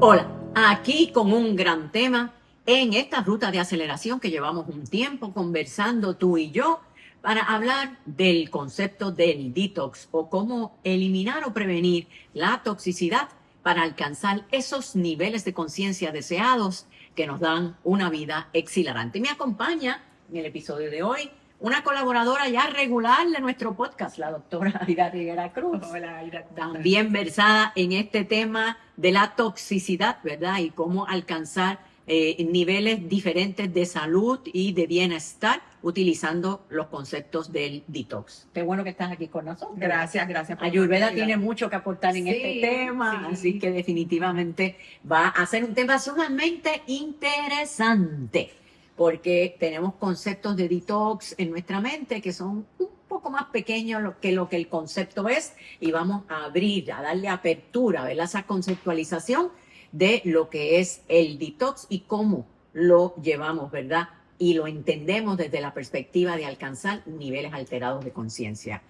Hola, aquí con un gran tema en esta ruta de aceleración que llevamos un tiempo conversando tú y yo para hablar del concepto del detox o cómo eliminar o prevenir la toxicidad para alcanzar esos niveles de conciencia deseados que nos dan una vida exhilarante. Me acompaña en el episodio de hoy una colaboradora ya regular de nuestro podcast, la doctora Aida Rivera Cruz. Hola, Aida. También versada en este tema de la toxicidad, ¿verdad? Y cómo alcanzar niveles diferentes de salud y de bienestar utilizando los conceptos del detox. Qué bueno que estás aquí con nosotros. Gracias. Ayurveda tiene mucho que aportar en Sí, este tema, sí. así que definitivamente va a ser un tema sumamente interesante, porque tenemos conceptos de detox en nuestra mente que son un poco más pequeños lo que el concepto es, y vamos a abrir, a darle apertura, ¿verdad? Esa conceptualización de lo que es el detox y cómo lo llevamos, ¿verdad? Y lo entendemos desde la perspectiva de alcanzar niveles alterados de conciencia.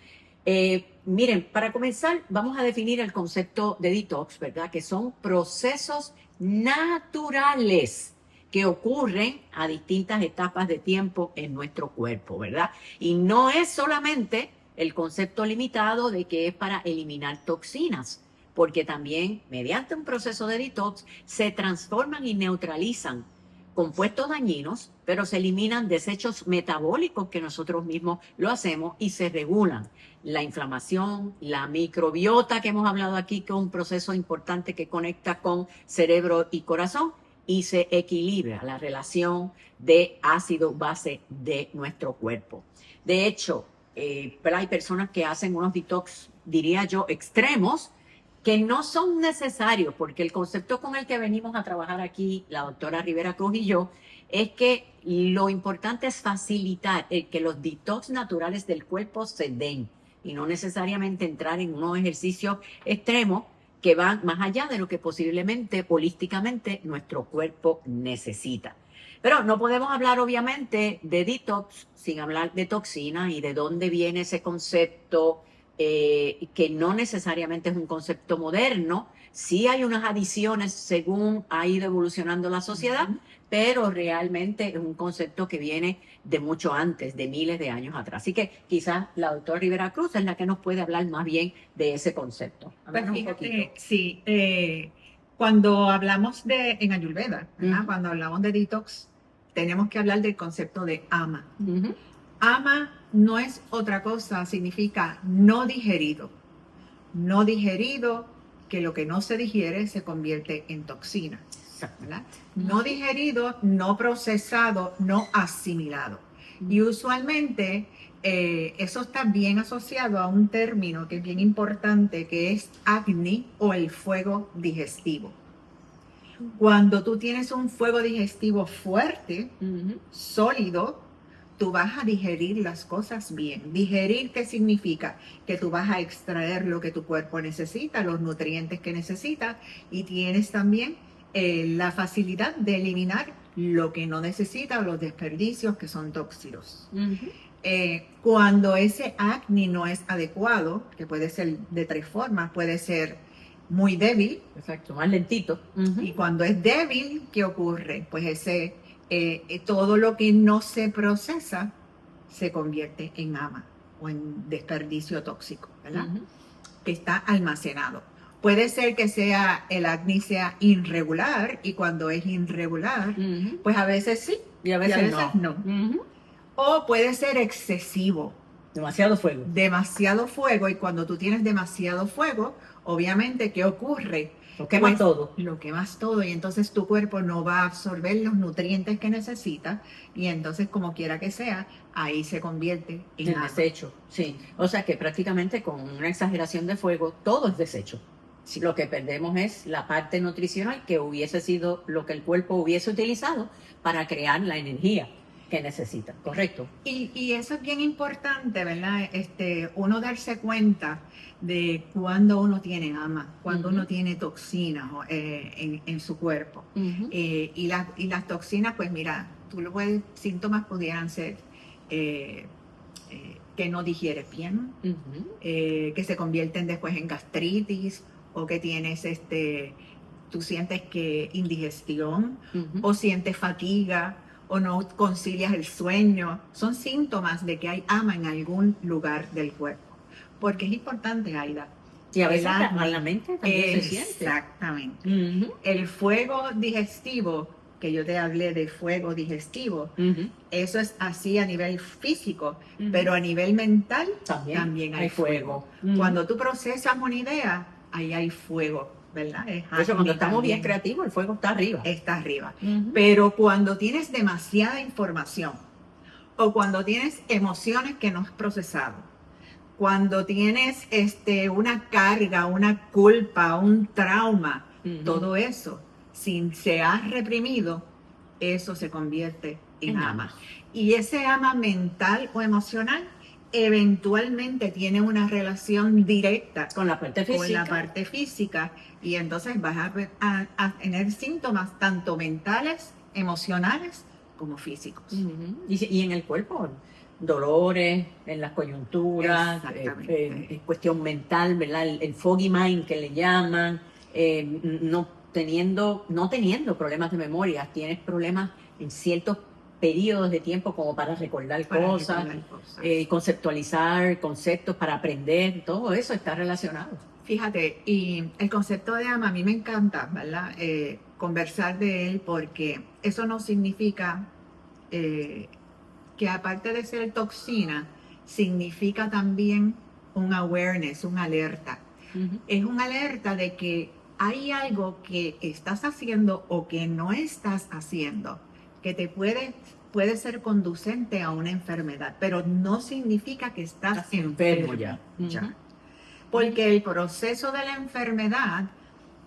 Miren, para comenzar, vamos a definir el concepto de detox, ¿verdad? Que son procesos naturales que ocurren a distintas etapas de tiempo en nuestro cuerpo, ¿verdad? Y no es solamente el concepto limitado de que es para eliminar toxinas, porque también mediante un proceso de detox se transforman y neutralizan compuestos dañinos, pero se eliminan desechos metabólicos que nosotros mismos lo hacemos y se regulan la inflamación, la microbiota que hemos hablado aquí, que es un proceso importante que conecta con cerebro y corazón, y se equilibra la relación de ácido-base de nuestro cuerpo. De hecho, hay personas que hacen unos detox, diría yo, extremos, que no son necesarios, porque el concepto con el que venimos a trabajar aquí, la doctora Rivera Cruz y yo, es que lo importante es facilitar que los detox naturales del cuerpo se den y no necesariamente entrar en unos ejercicios extremos que van más allá de lo que posiblemente holísticamente nuestro cuerpo necesita. Pero no podemos hablar obviamente de detox sin hablar de toxinas y de dónde viene ese concepto, que no necesariamente es un concepto moderno. Sí hay unas adiciones según ha ido evolucionando la sociedad, pero realmente es un concepto que viene de mucho antes, de miles de años atrás. Así que quizás la doctora Rivera Cruz es la que nos puede hablar más bien de ese concepto. Pues fíjate, sí, cuando hablamos en Ayurveda, ¿verdad? Cuando hablamos de detox, tenemos que hablar del concepto de ama. Ama no es otra cosa, significa no digerido. No digerido, que lo que no se digiere se convierte en toxina, ¿verdad? No digerido, no procesado, no asimilado. Y usualmente eso está bien asociado a un término que es bien importante, que es Agni o el fuego digestivo. Cuando tú tienes un fuego digestivo fuerte, sólido, tú vas a digerir las cosas bien. ¿Digerir qué significa? Que tú vas a extraer lo que tu cuerpo necesita, los nutrientes que necesita, y tienes también la facilidad de eliminar lo que no necesita o los desperdicios que son tóxicos. Cuando ese acné no es adecuado, que puede ser de tres formas, puede ser muy débil. Exacto, más lentito. Y cuando es débil, ¿qué ocurre? Pues todo lo que no se procesa se convierte en ama o en desperdicio tóxico, ¿verdad? Que está almacenado. Puede ser que el acné sea irregular, y cuando es irregular, pues a veces sí y a veces no. O puede ser excesivo. Demasiado fuego. Demasiado fuego, y cuando tú tienes demasiado fuego, obviamente, ¿qué ocurre? Lo quemas todo. Lo quemas todo, y entonces tu cuerpo no va a absorber los nutrientes que necesita, y entonces, como quiera que sea, ahí se convierte en desecho. Sí, o sea que prácticamente con una exageración de fuego, todo es desecho. Sí. Lo que perdemos es la parte nutricional, que hubiese sido lo que el cuerpo hubiese utilizado para crear la energía que necesita, ¿correcto? Y eso es bien importante, ¿verdad? Uno darse cuenta de cuando uno tiene ama, cuando uno tiene toxinas en su cuerpo. Y las toxinas, pues mira, síntomas pudieran ser que no digieres bien, que se convierten después en gastritis, o que tienes tú sientes que indigestión Ujú. o sientes fatiga o no concilias el sueño, son síntomas de que hay ama en algún lugar del cuerpo. Porque es importante, Aida. Y a veces el hasta en la mente también se siente. Exactamente. Ujú, El fuego digestivo, que yo te hablé de fuego digestivo, ujú, eso es así a nivel físico, ujú. pero a nivel mental También también hay hay fuego. fuego. Ujú. Cuando tú procesas una idea, ahí hay fuego, ¿verdad? Es Por eso cuando Agni estamos bien también creativos, el fuego está arriba. está arriba. Ujú. Pero cuando tienes demasiada información o cuando tienes emociones que no has procesado, cuando tienes una carga, una culpa, un trauma, Ujú. todo eso, si se ha reprimido, eso se convierte en ama. Y ese ama mental o emocional eventualmente tiene una relación directa Con la parte con física. la parte física y entonces vas a tener síntomas tanto mentales, emocionales como físicos. Ujú. Y en el cuerpo, dolores, en las coyunturas, Exactamente. es cuestión mental, ¿verdad? El foggy mind que le llaman, no teniendo problemas de memoria, tienes problemas en ciertos periodos de tiempo como para recordar cosas, conceptualizar conceptos para aprender, todo eso está relacionado. Fíjate, y el concepto de ama a mí me encanta, ¿verdad? Conversar de él porque eso no significa que aparte de ser toxina, significa también un awareness, un alerta. Ujú. Es un alerta de que hay algo que estás haciendo o que no estás haciendo que te puede ser conducente a una enfermedad, pero no significa que estás enfermo ya. Ujú. Porque el proceso de la enfermedad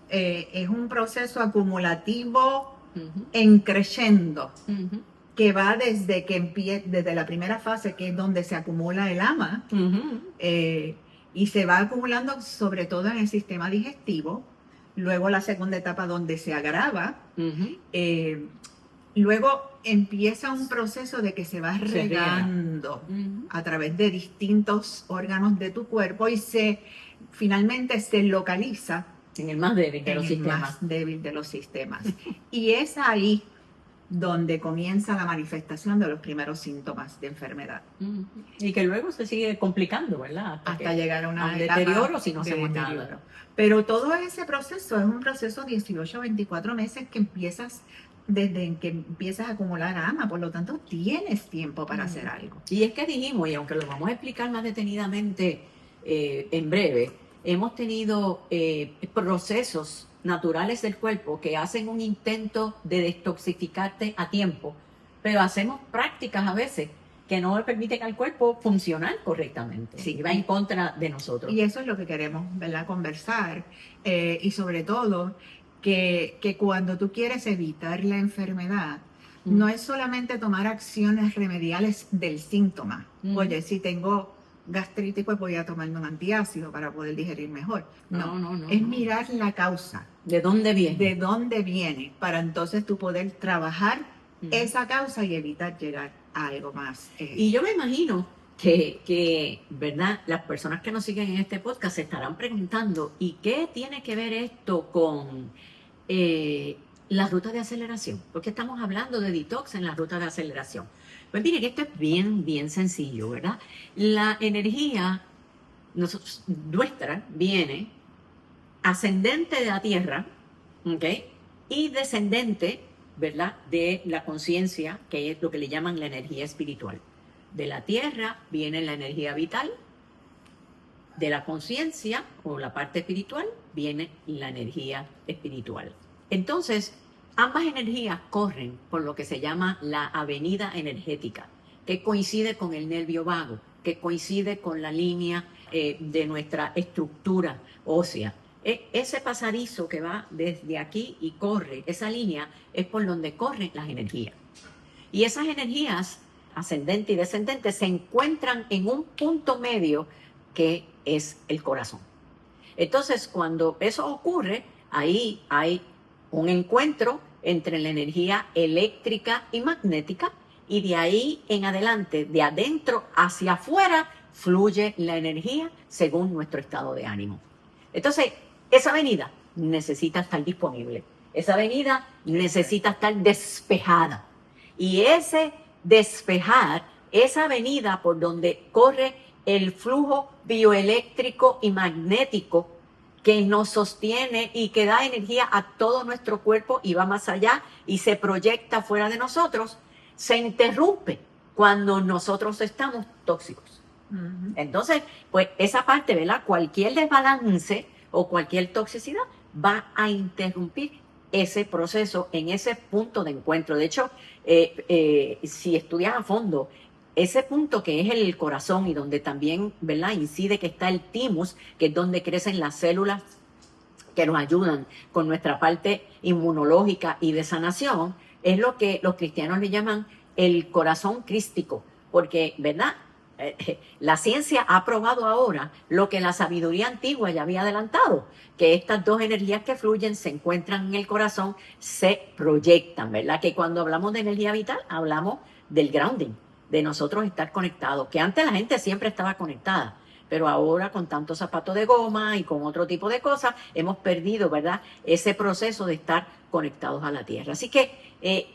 es un proceso acumulativo Ujú. en creciendo, Ujú. que va desde la primera fase, que es donde se acumula el ama, Ujú. y se va acumulando sobre todo en el sistema digestivo. Luego la segunda etapa donde se agrava. Ujú. Luego empieza un proceso de que se va regando Ujú. a través de distintos órganos de tu cuerpo y finalmente se localiza En el más débil de en los el sistemas. más débil de los sistemas. Y es ahí donde comienza la manifestación de los primeros síntomas de enfermedad. Ujú. Y que luego se sigue complicando, ¿verdad? Hasta llegar a una etapa deterioro si no de hacemos deterioro. nada. Pero todo ese proceso es un proceso 18 a 24 meses que empiezas desde que empiezas a acumular ama, por lo tanto tienes tiempo para hacer algo. Y es que dijimos, y aunque lo vamos a explicar más detenidamente en breve, hemos tenido procesos naturales del cuerpo que hacen un intento de detoxificarte a tiempo, pero hacemos prácticas a veces que no le permiten al cuerpo funcionar correctamente. Sí. Y va en contra de nosotros. Y eso es lo que queremos, ¿verdad? Conversar. Y sobre todo, que cuando tú quieres evitar la enfermedad, no es solamente tomar acciones remediales del síntoma. Oye, si tengo gastritis, pues voy a tomarme un antiácido para poder digerir mejor. No, es mirar la causa. ¿De dónde viene? De dónde viene, para entonces tú poder trabajar esa causa y evitar llegar a algo más. Y yo me imagino que, ¿verdad? Las personas que nos siguen en este podcast se estarán preguntando, ¿y qué tiene que ver esto con las rutas de aceleración? Porque estamos hablando de detox en las rutas de aceleración. Pues miren, esto es bien, bien sencillo, ¿verdad? La energía nuestra viene ascendente de la Tierra, ¿ok? Y descendente, ¿verdad? De la conciencia, que es lo que le llaman la energía espiritual. De la Tierra viene la energía vital, de la conciencia o la parte espiritual viene la energía espiritual. Entonces, ambas energías corren por lo que se llama la avenida energética, que coincide con el nervio vago, que coincide con la línea de nuestra estructura ósea. Ese pasadizo que va desde aquí y corre, esa línea es por donde corren las energías. Y esas energías, ascendente y descendente, se encuentran en un punto medio que es el corazón. Entonces, cuando eso ocurre, ahí hay un encuentro entre la energía eléctrica y magnética, y de ahí en adelante, de adentro hacia afuera, fluye la energía según nuestro estado de ánimo. Entonces, esa avenida necesita estar disponible. Esa avenida necesita estar despejada. Y ese despejar, esa avenida por donde corre el flujo bioeléctrico y magnético que nos sostiene y que da energía a todo nuestro cuerpo y va más allá y se proyecta fuera de nosotros, se interrumpe cuando nosotros estamos tóxicos. Entonces, pues esa parte, ¿verdad? Cualquier desbalance o cualquier toxicidad va a interrumpir ese proceso en ese punto de encuentro. De hecho, si estudias a fondo, ese punto que es el corazón y donde también, ¿verdad?, incide que está el timus, que es donde crecen las células que nos ayudan con nuestra parte inmunológica y de sanación, es lo que los cristianos le llaman el corazón crístico, porque, ¿verdad?, la ciencia ha probado ahora lo que la sabiduría antigua ya había adelantado, que estas dos energías que fluyen se encuentran en el corazón, se proyectan, ¿verdad? Que cuando hablamos de energía vital, hablamos del grounding, de nosotros estar conectados, que antes la gente siempre estaba conectada, pero ahora con tantos zapatos de goma y con otro tipo de cosas, hemos perdido, ¿verdad?, ese proceso de estar conectados a la tierra. Así que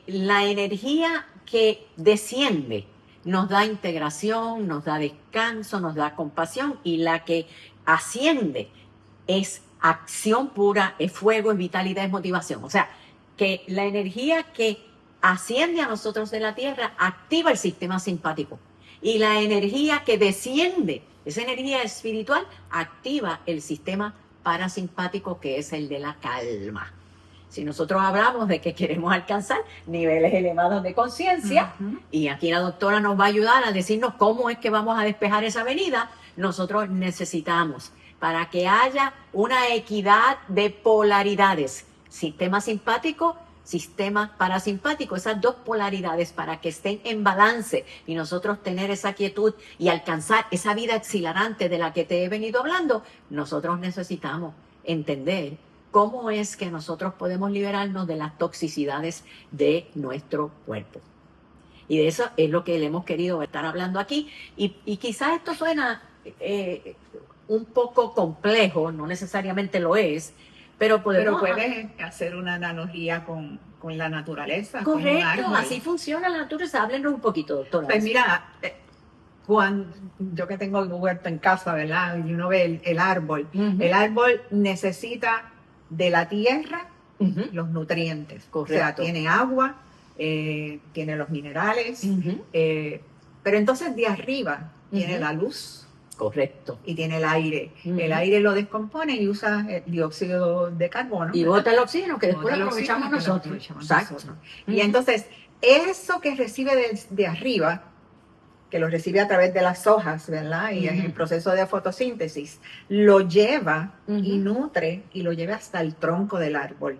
la energía que desciende nos da integración, nos da descanso, nos da compasión, y la que asciende es acción pura, es fuego, es vitalidad, es motivación. O sea, que la energía que asciende a nosotros de la tierra activa el sistema simpático, y la energía que desciende, esa energía espiritual, activa el sistema parasimpático, que es el de la calma. Si nosotros hablamos de que queremos alcanzar niveles elevados de conciencia, y aquí la doctora nos va a ayudar a decirnos cómo es que vamos a despejar esa avenida, nosotros necesitamos, para que haya una equidad de polaridades, sistema simpático, sistema parasimpático, esas dos polaridades, para que estén en balance y nosotros tener esa quietud y alcanzar esa vida exhilarante de la que te he venido hablando, nosotros necesitamos entender cómo es que nosotros podemos liberarnos de las toxicidades de nuestro cuerpo. Y de eso es lo que le hemos querido estar hablando aquí. Y quizás esto suena un poco complejo, no necesariamente lo es, pero podemos... Pero puedes hacer una analogía con la naturaleza. Correcto, así funciona la naturaleza. Háblenos un poquito, doctora. Pues mira, yo que tengo el huerto en casa, ¿verdad? Y uno ve el árbol. El árbol necesita de la tierra los nutrientes. Correcto. O sea, tiene agua, tiene los minerales, pero entonces de arriba tiene la luz. Correcto. Y tiene el aire. El aire lo descompone y usa el dióxido de carbono. Y bota el oxígeno, que después lo aprovechamos nosotros. Exacto. Y entonces, eso que recibe de arriba, que lo recibe a través de las hojas, ¿verdad? Y en el proceso de fotosíntesis, lo lleva y nutre y lo lleva hasta el tronco del árbol.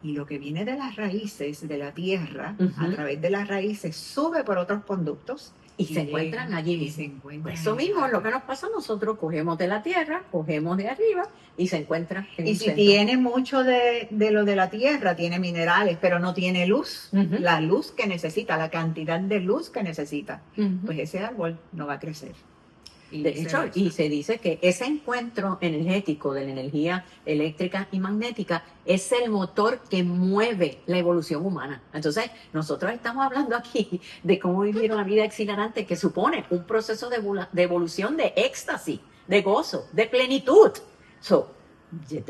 Y lo que viene de las raíces de la tierra, a través de las raíces, sube por otros conductos. Y se encuentran allí mismo. Eso mismo es lo que nos pasa a nosotros. Cogemos de la tierra, cogemos de arriba y se encuentran en y un si centro. Tiene mucho de lo de la tierra, tiene minerales, pero no tiene luz. La luz que necesita, la cantidad de luz que necesita, pues ese árbol no va a crecer. De hecho, y se dice que ese encuentro energético de la energía eléctrica y magnética es el motor que mueve la evolución humana. Entonces, nosotros estamos hablando aquí de cómo vivir una vida exhilarante, que supone un proceso de evolución, de éxtasis, de gozo, de plenitud.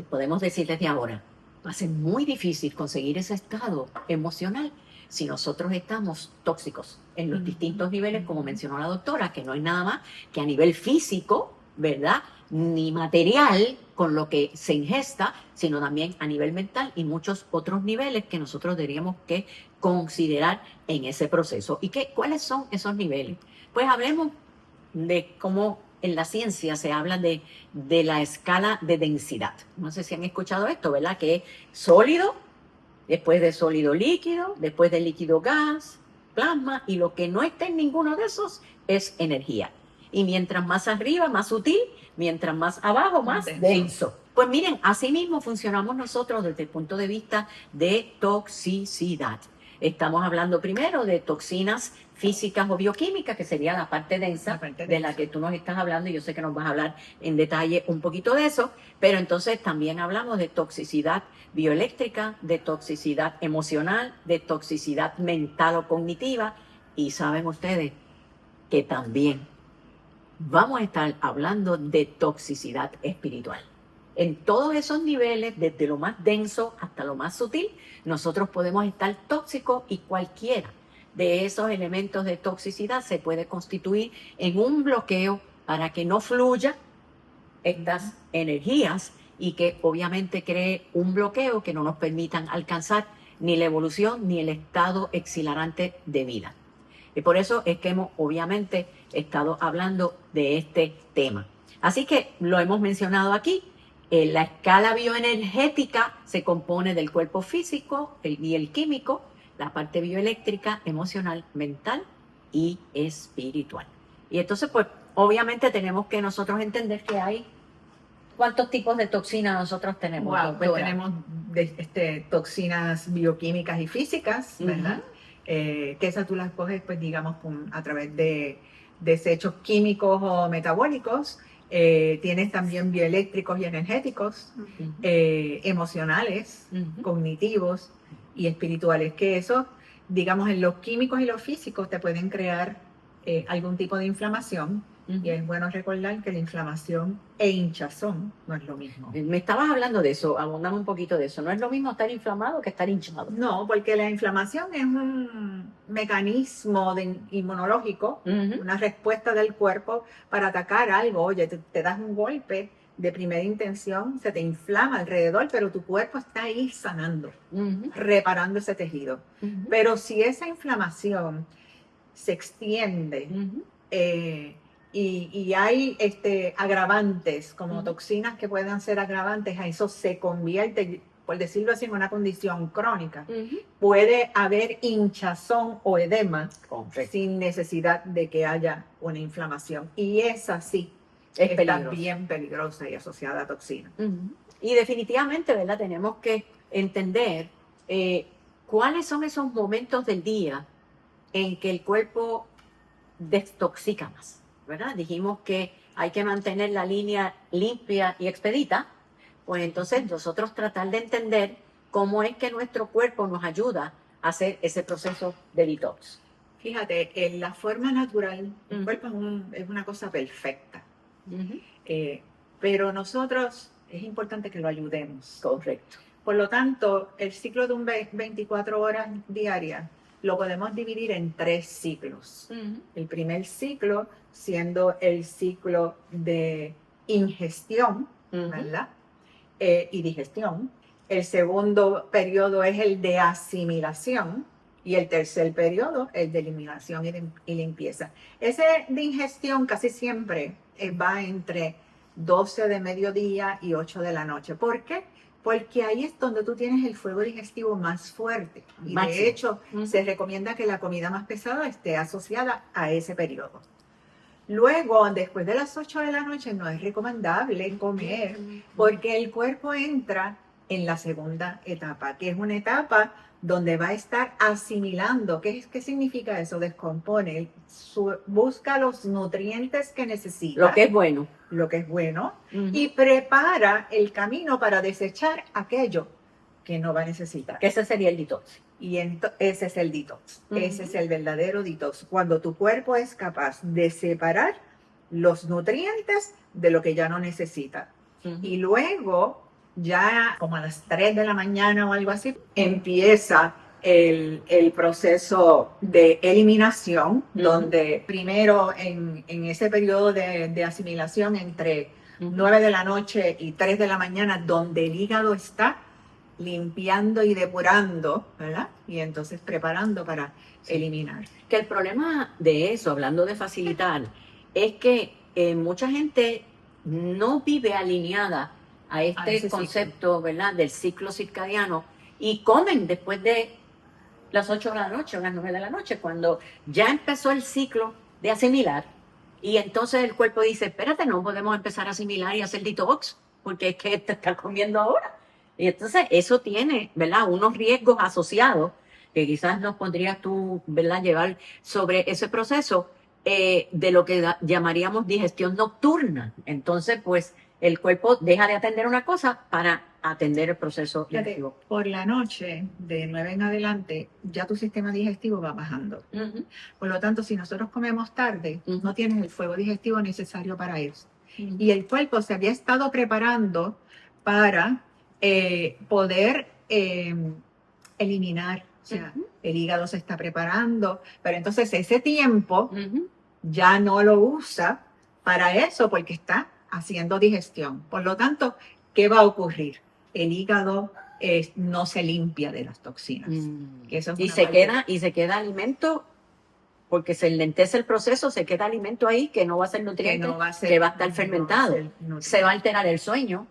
Podemos decir desde ahora, va a ser muy difícil conseguir ese estado emocional si nosotros estamos tóxicos en los distintos niveles, como mencionó la doctora, que no es nada más que a nivel físico, ¿verdad?, ni material con lo que se ingesta, sino también a nivel mental y muchos otros niveles que nosotros deberíamos que considerar en ese proceso. ¿Y cuáles son esos niveles? Pues hablemos de cómo en la ciencia se habla de la escala de densidad. No sé si han escuchado esto, ¿verdad?, que es sólido, después de sólido líquido, después de líquido gas, plasma, y lo que no está en ninguno de esos es energía. Y mientras más arriba, más sutil, mientras más abajo, más denso. Pues miren, así mismo funcionamos nosotros desde el punto de vista de toxicidad. estamos hablando primero de toxinas físicas o bioquímicas, que sería la parte densa de la que tú nos estás hablando, y yo sé que nos vas a hablar en detalle un poquito de eso, pero entonces también hablamos de toxicidad bioeléctrica, de toxicidad emocional, de toxicidad mental o cognitiva, y saben ustedes que también vamos a estar hablando de toxicidad espiritual. En todos esos niveles, desde lo más denso hasta lo más sutil, nosotros podemos estar tóxicos, y cualquiera de esos elementos de toxicidad se puede constituir en un bloqueo para que no fluya estas energías, y que obviamente cree un bloqueo que no nos permitan alcanzar ni la evolución ni el estado exhilarante de vida. Y por eso es que hemos obviamente estado hablando de este tema. Así que lo hemos mencionado aquí. La escala bioenergética se compone del cuerpo físico y el químico, la parte bioeléctrica, emocional, mental y espiritual. Y entonces, pues, obviamente tenemos que nosotros entender que hay... ¿Cuántos tipos de toxinas nosotros tenemos? Wow, pues tenemos toxinas bioquímicas y físicas, ¿verdad? Que esas tú las coges, pues digamos, a través de desechos químicos o metabólicos. Tienes también bioeléctricos y energéticos, emocionales, cognitivos y espirituales, que eso, digamos, en los químicos y los físicos te pueden crear algún tipo de inflamación. Y es bueno recordar que la inflamación e hinchazón no es lo mismo. Me estabas hablando de eso, abundame un poquito de eso. ¿No es lo mismo estar inflamado que estar hinchado? No, porque la inflamación es un mecanismo inmunológico, una respuesta del cuerpo para atacar algo. Oye, te das un golpe de primera intención, se te inflama alrededor, pero tu cuerpo está ahí sanando, reparando ese tejido. Pero si esa inflamación se extiende, y hay agravantes, como toxinas que puedan ser agravantes, a eso se convierte, por decirlo así, en una condición crónica. Puede haber hinchazón o edema sin necesidad de que haya una inflamación. Y esa sí está bien peligrosa y asociada a toxinas. Y definitivamente, ¿verdad? Tenemos que entender cuáles son esos momentos del día en que el cuerpo desintoxica más, ¿verdad? Dijimos que hay que mantener la línea limpia y expedita, pues entonces nosotros tratar de entender cómo es que nuestro cuerpo nos ayuda a hacer ese proceso de detox. Fíjate, en la forma natural, el cuerpo es una cosa perfecta, pero nosotros es importante que lo ayudemos. Correcto. Por lo tanto, el ciclo de un 24 horas diarias lo podemos dividir en 3 ciclos. El primer ciclo siendo el ciclo de ingestión, ¿verdad? Y digestión. El segundo periodo es el de asimilación. Y el tercer periodo, el de eliminación y limpieza. Ese de ingestión casi siempre va entre 12 de mediodía y 8 de la noche. ¿Por qué? Porque ahí es donde tú tienes el fuego digestivo más fuerte. Y de hecho, se recomienda que la comida más pesada esté asociada a ese periodo. Luego, después de las 8 de la noche, no es recomendable comer porque el cuerpo entra en la segunda etapa, que es una etapa donde va a estar asimilando. ¿Qué significa eso? Descompone, busca los nutrientes que necesita. Lo que es bueno. Lo que es bueno, y prepara el camino para desechar aquello que no va a necesitar. Que ese sería el detox. Y ese es el detox. Ese es el verdadero detox. Cuando tu cuerpo es capaz de separar los nutrientes de lo que ya no necesita. Y luego, ya como a las 3 de la mañana o algo así, empieza el proceso de eliminación, donde primero en ese periodo de asimilación entre 9 de la noche y 3 de la mañana, donde el hígado está limpiando y depurando, ¿verdad? Y entonces preparando para eliminar. Que el problema de eso, hablando de facilitar, es que mucha gente no vive alineada a este concepto, ciclo, ¿verdad? Del ciclo circadiano, y comen después de las 8 de la noche o las 9 de la noche, cuando ya empezó el ciclo de asimilar, y entonces el cuerpo dice, espérate, no podemos empezar a asimilar y hacer detox, porque es que te estás comiendo ahora. Y entonces eso tiene, ¿verdad?, unos riesgos asociados que quizás nos podrías tú, ¿verdad?, llevar sobre ese proceso de lo que llamaríamos digestión nocturna. Entonces, pues, el cuerpo deja de atender una cosa para atender el proceso digestivo. Por la noche, de 9 en adelante, ya tu sistema digestivo va bajando. Por lo tanto, si nosotros comemos tarde, no tienes el fuego digestivo necesario para eso. Y el cuerpo se había estado preparando para poder eliminar. O sea, el hígado se está preparando, pero entonces ese tiempo ya no lo usa para eso porque está haciendo digestión. Por lo tanto, ¿qué va a ocurrir? El hígado no se limpia de las toxinas. Que eso es y se queda alimento, porque se enlentece el proceso, se queda alimento ahí que no va a ser nutriente, que va a estar fermentado. Se va a alterar el sueño.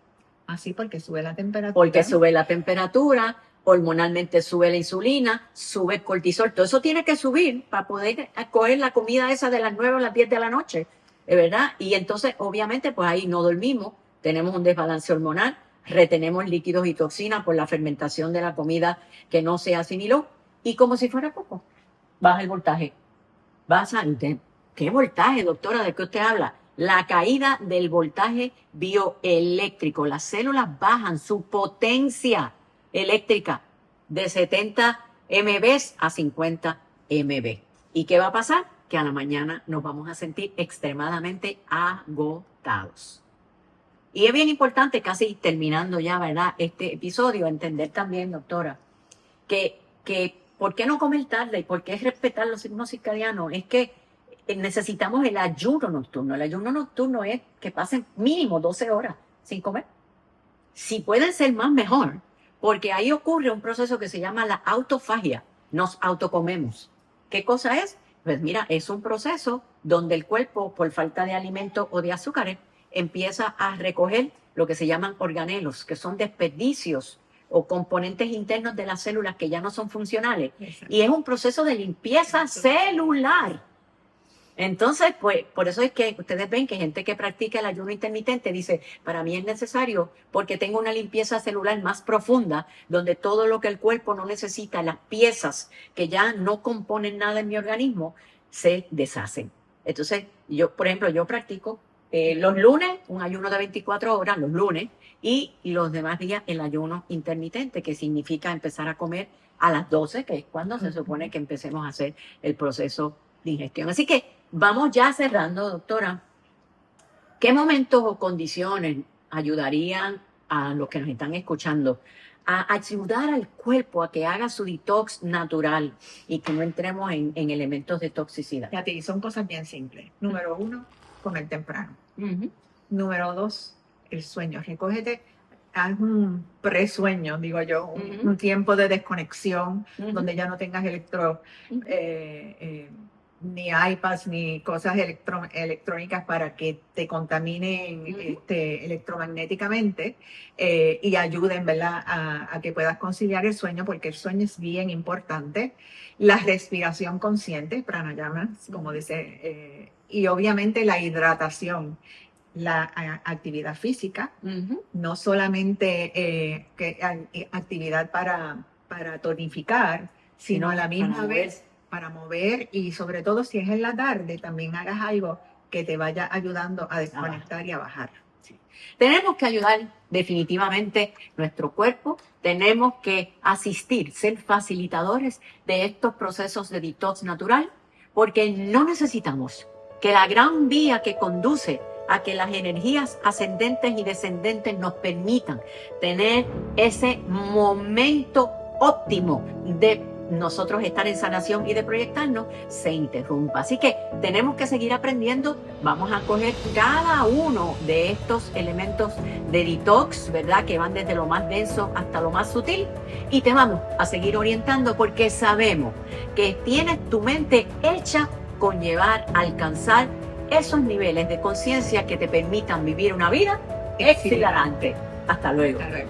Así porque sube la temperatura. Porque sube la temperatura, hormonalmente sube la insulina, sube el cortisol. Todo eso tiene que subir para poder coger la comida esa de las 9 o las 10 de la noche, ¿verdad? Y entonces, obviamente, pues ahí no dormimos, tenemos un desbalance hormonal, retenemos líquidos y toxinas por la fermentación de la comida que no se asimiló, y como si fuera poco, baja el voltaje. ¿Qué voltaje, doctora? ¿De qué usted habla? La caída del voltaje bioeléctrico. Las células bajan su potencia eléctrica de 70 MB a 50 MB. ¿Y qué va a pasar? Que a la mañana nos vamos a sentir extremadamente agotados. Y es bien importante, casi terminando ya, ¿verdad?, este episodio, entender también, doctora, que ¿por qué no comer tarde y por qué respetar los ritmos circadianos? Es que necesitamos el ayuno nocturno. El ayuno nocturno es que pasen mínimo 12 horas sin comer. Si pueden ser más, mejor, porque ahí ocurre un proceso que se llama la autofagia. Nos autocomemos. ¿Qué cosa es? Pues mira, es un proceso donde el cuerpo, por falta de alimento o de azúcares, empieza a recoger lo que se llaman organelos, que son desperdicios o componentes internos de las células que ya no son funcionales. Exacto. Y es un proceso de limpieza celular. Entonces, pues, por eso es que ustedes ven que gente que practica el ayuno intermitente dice, para mí es necesario porque tengo una limpieza celular más profunda, donde todo lo que el cuerpo no necesita, las piezas que ya no componen nada en mi organismo, se deshacen. Entonces, yo, por ejemplo, yo practico los lunes, un ayuno de 24 horas, los lunes, y los demás días el ayuno intermitente, que significa empezar a comer a las 12, que es cuando se supone que empecemos a hacer el proceso de ingestión. Así que vamos ya cerrando, doctora. ¿Qué momentos o condiciones ayudarían a los que nos están escuchando a ayudar al cuerpo a que haga su detox natural y que no entremos en elementos de toxicidad? Ya te son cosas bien simples. Número 1, comer temprano. Número 2, el sueño. Recógete, haz un presueño, digo yo, un tiempo de desconexión donde ya no tengas ni iPads ni cosas electrónicas para que te contaminen electromagnéticamente y ayuden, ¿verdad?, a que puedas conciliar el sueño, porque el sueño es bien importante. La respiración consciente, pranayama, como dice, y obviamente la hidratación, la actividad física, no solamente actividad para tonificar, sino a la misma vez para mover, y sobre todo si es en la tarde, también hagas algo que te vaya ayudando a desconectar y a bajar. Sí. Tenemos que ayudar definitivamente nuestro cuerpo, tenemos que asistir, ser facilitadores de estos procesos de detox natural, porque no necesitamos que la gran vía que conduce a que las energías ascendentes y descendentes nos permitan tener ese momento óptimo de nosotros estar en sanación y de proyectarnos, se interrumpa. Así que tenemos que seguir aprendiendo. Vamos a coger cada uno de estos elementos de detox, ¿verdad?, que van desde lo más denso hasta lo más sutil, y te vamos a seguir orientando, porque sabemos que tienes tu mente hecha con llevar a alcanzar esos niveles de conciencia que te permitan vivir una vida exhilarante. Hasta luego. Hasta luego.